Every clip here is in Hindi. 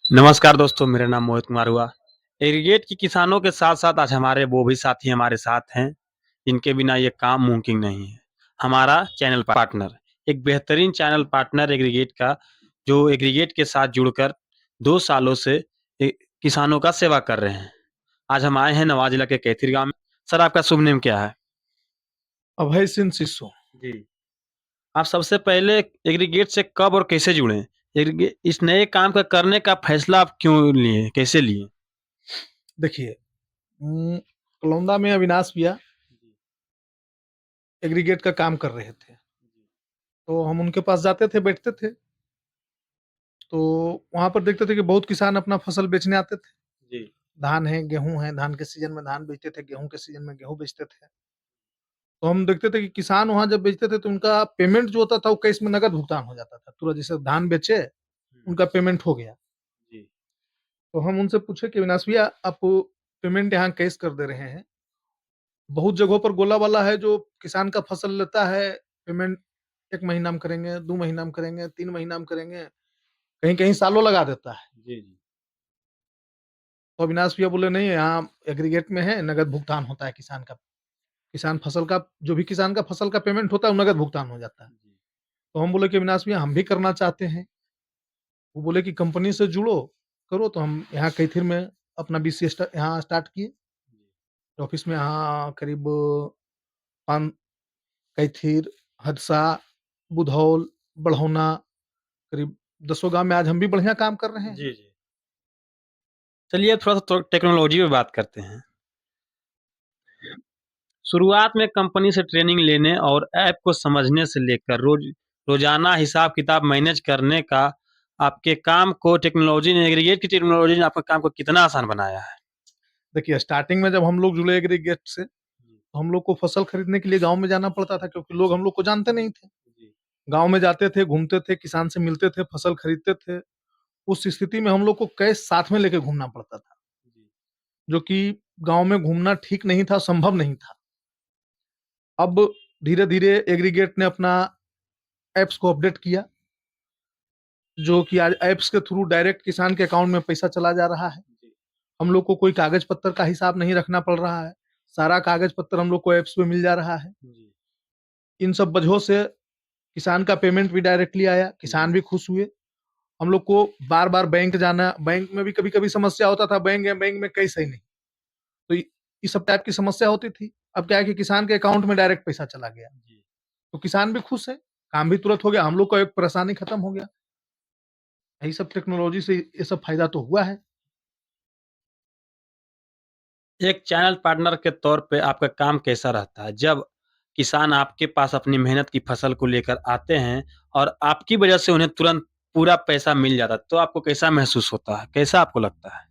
नमस्कार दोस्तों, मेरा नाम मोहित कुमार हुआ। इरिगेट की किसानों के साथ-साथ आज हमारे वो भी साथी हमारे साथ हैं, जिनके बिना ये काम मुमकिन नहीं है। हमारा चैनल पार्टनर, एक बेहतरीन चैनल पार्टनर एग्रीगेट का, जो एग्रीगेट के साथ जुड़कर 2 सालों से किसानों का सेवा कर रहे हैं। आज हम आए हैं नवाज़ जिला के कैथीर गाँव में। सर, आपका शुभ नेम क्या है? अभय सिंह सिसो। जी। आप सबसे पहले एग्रीगेट से कब और कैसे जुड़े? एग्रीगे इस नए काम का करने का फैसला आप क्यों लिए? कैसे लिए? देखिए, कलौंदा में अविनाश भैया एग्रीगेट का काम कर रहे थे, तो हम उनके पास जाते थे, बैठते थे। तो वहाँ पर देखते थे कि बहुत किसान अपना फसल बेचने आते थे। जी। धान है, गेहूँ है, धान के सीज़न में धान बेचते थे, गेहूँ के सीज़न में गेहूँ बेचते थे। तो हम देखते थे कि किसान वहाँ जब बेचते थे तो उनका पेमेंट जो होता था वो कैश में नकद भुगतान हो जाता था। तुरंत जैसे धान बेचे, हुँ। उनका पेमेंट हो गया। जी। तो हम उनसे पूछे कि अविनाश भैया आप पेमेंट यहाँ कैश कर दे रहे हैं। बहुत जगहों पर गोला वाला है जो किसान का फसल लेता है, पेमेंट 1 महीना में करेंगे, 2 महीना में करेंगे, 3 महीना में करेंगे, कहीं-कहीं सालों लगा देता है। जी, जी। तो अविनाश भैया बोले नहीं यहाँ एग्रीगेट में है, नगद भुगतान होता है किसान का। किसान फसल का जो भी किसान का फसल का पेमेंट होता है वो नगद भुगतान हो जाता है। जी। तो हम बोले कि अविनाश भैया हम भी करना चाहते हैं। वो बोले कि कंपनी से जुड़ो, करो तो हम यहाँ कैथीर में अपना बीसीए यहाँ स्टार्ट किए। ऑफिस में यहाँ करीब 5 कैथीर, हदसा, बुधौल, बढ़ौना करीब दसों गाँव में आज हम भी बढ़िया काम कर रहे हैं। जी, जी। चलिए थोड़ा-सा तो टेक्नोलॉजी पे बात करते हैं। शुरुआत में कंपनी से ट्रेनिंग लेने और ऐप को समझने से लेकर रोज़ाना हिसाब-किताब मैनेज करने का आपके काम को टेक्नोलॉजी ने एग्रीगेट की टेक्नोलॉजी ने आपके काम को कितना आसान बनाया है? देखिए स्टार्टिंग में जब हम लोग जुड़े एग्रीगेट से, तो हम लोग को फसल खरीदने के लिए गाँव में जाना पड़ता था क्योंकि लोग हम लोग को जानते नहीं थे। जी, गाँव में जाते थे, घूमते थे, किसान से मिलते थे, फसल खरीदते थे। उस स्थिति में हम लोग को कैश साथ में लेके घूमना पड़ता था, जी, जो कि गाँव में घूमना ठीक नहीं था, संभव नहीं था। अब धीरे-धीरे एग्रीगेट ने अपना ऐप्स को अपडेट किया, जो कि आज ऐप्स के थ्रू डायरेक्ट किसान के अकाउंट में पैसा चला जा रहा है। जी, हम लोग को कोई कागज-पत्तर का हिसाब नहीं रखना पड़ रहा है। सारा कागज-पत्तर हम लोग को ऐप्स पे मिल जा रहा है। जी, इन सब वजहों से किसान का पेमेंट भी डायरेक्टली आया, जी, किसान भी खुश हुए। हम लोग को बार-बार बैंक जाना, बैंक में भी कभी-कभी समस्या होता था, बैंक है, बैंक में कैश है नहीं। तो ये सब टाइप की समस्या होती थी। अब क्या है कि किसान के अकाउंट में डायरेक्ट पैसा चला गया। जी। तो किसान भी खुश है, काम भी तुरंत हो गया, हम लोग का एक परेशानी खत्म हो गया। यही सब टेक्नोलॉजी से ये सब फायदा तो हुआ है। एक चैनल पार्टनर के तौर पे आपका काम कैसा रहता है? जब किसान आपके पास अपनी मेहनत की फसल को लेकर आते हैं और आपकी वजह से उन्हें तुरंत पूरा पैसा मिल जाता है, तो आपको कैसा महसूस होता है? कैसा आपको लगता है?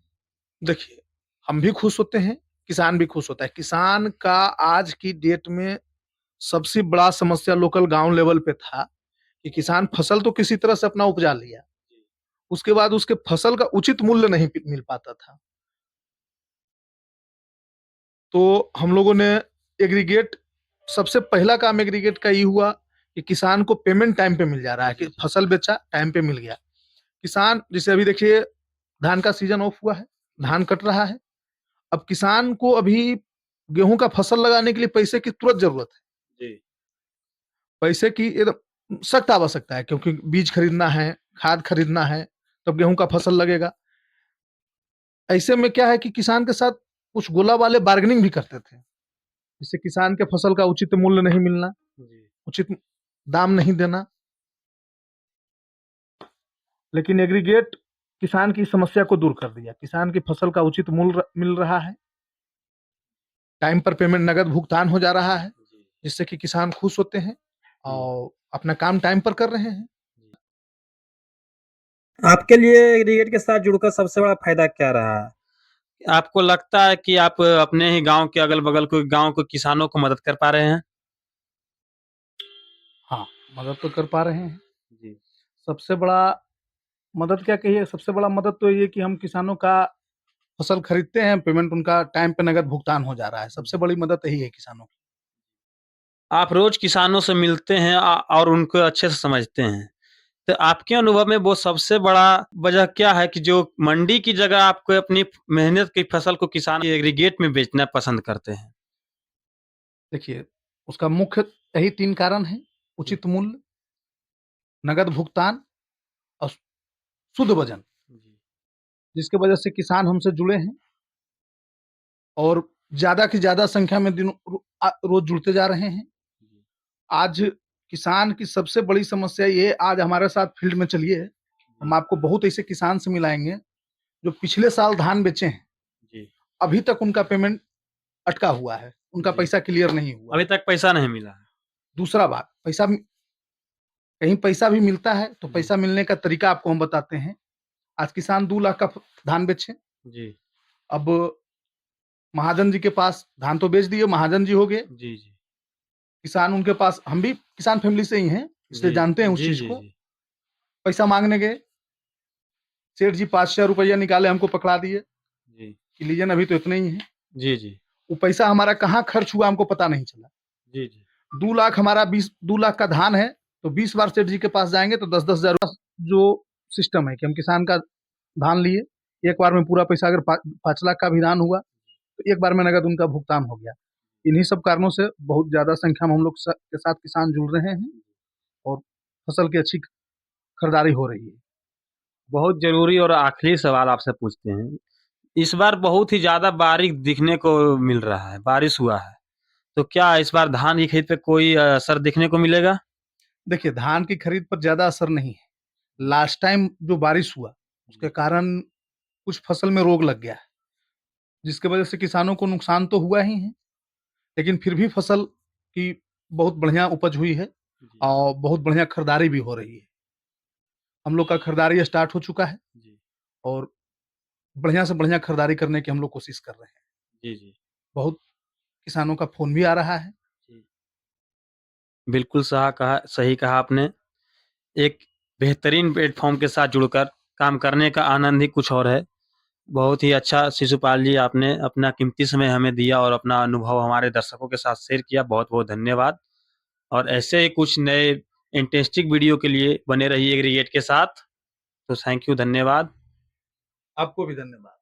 देखिए, हम भी खुश होते हैं, किसान भी खुश होता है। किसान का आज की डेट में सबसे बड़ा समस्या लोकल गाँव लेवल पे था कि किसान फसल तो किसी तरह से अपना उपजा लिया। उसके बाद उसके फसल का उचित मूल्य नहीं मिल पाता था। तो हम लोगों ने एग्रीगेट सबसे पहला काम एग्रीगेट का ये हुआ कि किसान को पेमेंट टाइम पे मिल जा रहा है कि फसल बेचा टाइम पे मिल गया। किसान जैसे अभी देखिए धान का सीजन ऑफ हुआ है, धान कट रहा है। अब किसान को अभी गेहूं का फसल लगाने के लिए पैसे की तुरंत जरूरत है। जी। पैसे की एकदम सख्त आवश्यकता है क्योंकि बीज खरीदना है, खाद खरीदना है, तब गेहूं का फसल लगेगा। ऐसे में क्या है कि किसान के साथ कुछ गोला वाले बार्गेनिंग भी करते थे, जिससे किसान के फसल का उचित मूल्य नहीं मिलना, जी। उचित दाम नहीं देना। लेकिन एग्रीगेट किसान की समस्या को दूर कर दिया, किसान की फसल का उचित मूल्य मिल रहा है, टाइम पर पेमेंट नगद भुगतान हो जा रहा है, जी, जिससे कि किसान खुश होते हैं जी, और अपना काम टाइम पर कर रहे हैं। जी। आपके लिए एग्रीगेट के साथ जुड़कर सबसे बड़ा फ़ायदा क्या रहा? आपको लगता है कि आप अपने ही गाँव के अगल-बगल के गाँव के किसानों को मदद कर पा रहे हैं? हाँ, मदद तो कर पा रहे हैं। जी, सबसे बड़ा मदद क्या कहिए, सबसे बड़ा मदद तो ये कि हम किसानों का फसल खरीदते हैं, पेमेंट उनका टाइम पे नगद भुगतान हो जा रहा है। सबसे जी। बड़ी मदद यही है किसानों की। आप रोज़ किसानों से मिलते हैं और उनको अच्छे से समझते हैं। तो आपके अनुभव में वो सबसे बड़ा वजह क्या है कि जो मंडी की जगह आपको अपनी मेहनत की फसल को किसान एग्रीगेट में बेचना पसंद करते हैं? देखिए, उसका मुख्य यही 3 कारण हैं, उचित मूल्य, नगद भुगतान और शुद्ध वज़न, जी, जिसकी वजह से किसान हमसे जुड़े हैं और ज़्यादा की ज़्यादा संख्या में रोज़ जुड़ते जा रहे हैं। जी, आज किसान की सबसे बड़ी समस्या ये है, आज हमारे साथ फील्ड में चलिए, हम आपको बहुत ऐसे किसान से मिलाएँगे, जो पिछले साल धान बेचे हैं, जी, अभी तक उनका पेमेंट अटका हुआ है, उनका जी। पैसा क्लियर नहीं हुआ अभी है। तक पैसा नहीं मिला है। दूसरा बात, कहीं पैसा भी मिलता है, तो जी, पैसा मिलने का तरीका आपको हम बताते हैं। आज किसान 2 लाख का फ धान बेचे, जी, अब महाजन जी के पास धान तो बेच दिए, महाजन जी हो गए, जी, जी, किसान उनके पास, हम भी किसान फैमिली से ही हैं, जी, इसलिए जानते हैं उस जी, चीज़ जी, को। जी, पैसा माँगने गए, सेठ जी 5,000 रुपया निकाले, हमको पकड़ा दिए जी, कि लीजिए ना, अभी तो इतने ही है। जी, जी, वो पैसा हमारा कहाँ खर्च हुआ हमको पता नहीं चला। जी, जी, 2 लाख हमारा 2 लाख का धान है, तो 20 बार सेठ जी के पास जाएँगे तो 10-10 हज़ार जो सिस्टम है कि हम किसान का धान लिए, एक बार में पूरा पैसा अगर 5 लाख का भी धान हुआ, तो एक बार में नगद उनका भुगतान हो गया। इन्हीं सब कारणों से बहुत ज़्यादा संख्या में हम लोग के साथ किसान जुड़ रहे हैं और फसल की अच्छी खरीदारी हो रही है। बहुत ज़रूरी और आखिरी सवाल आपसे पूछते हैं। इस बार बहुत ही ज़्यादा बारिश दिखने को मिल रहा है, बारिश हुआ है। तो क्या इस बार धान की खरीद पे कोई असर दिखने को मिलेगा? देखिए, धान की खरीद पर ज़्यादा असर नहीं है। लास्ट टाइम जो बारिश हुआ, उसके कारण कुछ फसल में रोग लग गया है, जिसकी वजह से किसानों को नुकसान तो हुआ ही है, लेकिन फिर भी फसल की बहुत बढ़िया उपज हुई है जी, और बहुत बढ़िया खरीदारी भी हो रही है। हम लोग का खरीदारी स्टार्ट हो चुका है जी, और बढ़िया से बढ़िया खरीदारी करने की हम लोग कोशिश कर रहे हैं। जी, जी, बहुत किसानों का फ़ोन भी आ रहा है। जी। बिल्कुल सही कहा आपने। एक बेहतरीन प्लेटफ़ॉर्म के साथ जुड़कर काम करने का आनंद ही कुछ और है। बहुत ही अच्छा शिशुपाल जी आपने अपना कीमती समय हमें दिया और अपना अनुभव हमारे दर्शकों के साथ शेयर किया। बहुत-बहुत धन्यवाद और ऐसे ही कुछ नए इंटरेस्टिंग वीडियो के लिए बने रहिए एग्रीगेट के साथ। तो थैंक यू, धन्यवाद। आपको भी धन्यवाद।